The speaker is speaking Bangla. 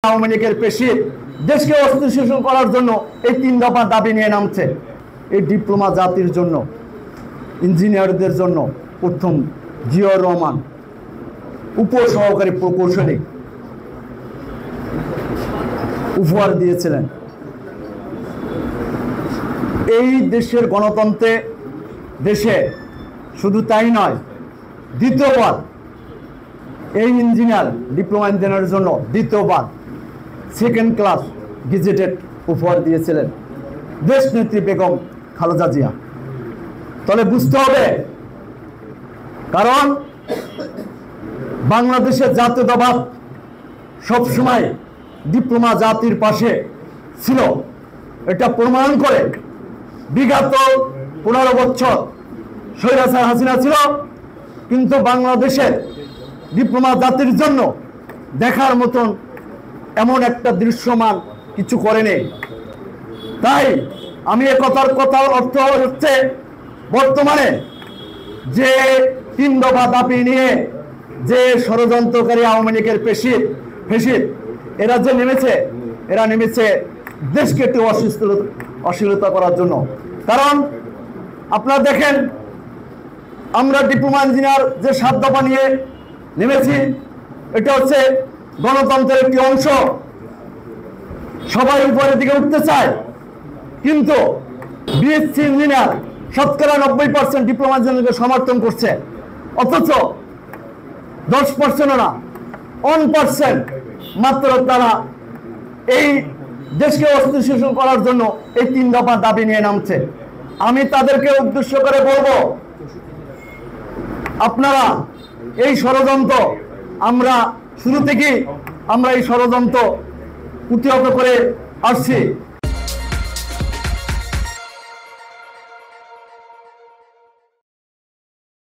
আওয়ামী লীগের পেশি দেশকে অস্থিতিশীল করার জন্য এই 3 দফা দাবি নিয়ে নামছে। এই ডিপ্লোমা জাতির জন্য, ইঞ্জিনিয়ারদের জন্য প্রথম জিয়াউর রহমান উপসহকারী প্রকৌশলী উপহার দিয়েছিলেন। এই দেশের গণতন্ত্রে দেশে শুধু তাই নয়, দ্বিতীয়বার এই ইঞ্জিনিয়ার ডিপ্লোমা ইঞ্জিনিয়ারের জন্য দ্বিতীয়বার সেকেন্ড ক্লাস গেজেটেড উপহার দিয়েছিলেন দেশনেত্রী বেগম খালেদা জিয়া। তাহলে বুঝতে হবে, কারণ বাংলাদেশের জাতীয়তাবাদ সবসময় ডিপ্লোমা জাতির পাশে ছিল। এটা প্রমাণ করে বিগত 15 বছর স্বৈরাচার হাসিনা ছিল, কিন্তু বাংলাদেশের ডিপ্লোমা জাতির জন্য দেখার মতন এমন একটা দৃশ্যমান কিছু করেনি। তাই আমি কথার অর্থ হচ্ছে, বর্তমানে যে 3 দফা দাবি নিয়ে যে ষড়যন্ত্রকারী আওয়ামী লীগের ফেসিদ এরা যে নেমেছে দেশকে একটু অশ্লীলতা করার জন্য। কারণ আপনারা দেখেন, আমরা ডিপ্লোমা ইঞ্জিনিয়ার যে 7 দফা নিয়ে নেমেছি, এটা হচ্ছে গণতন্ত্রের একটি অংশ। সবাই উপরের দিকে উঠতে চায়, কিন্তু বিএসসি ইঞ্জিনিয়ার শতকরা 90% ডিপ্লোমা ইঞ্জিনিয়ারকে সমর্থন করছে, অথচ 10% না 1% মাত্র তারা এই দেশকে অস্থিতিশীল করার জন্য এই 3 দফা দাবি নিয়ে নামছে। আমি তাদেরকে উদ্দেশ্য করে বলবো, আপনারা এই ষড়যন্ত্র, আমরা শুরু থেকেই এই ষড়যন্ত্র প্রতিহত করে আসছি।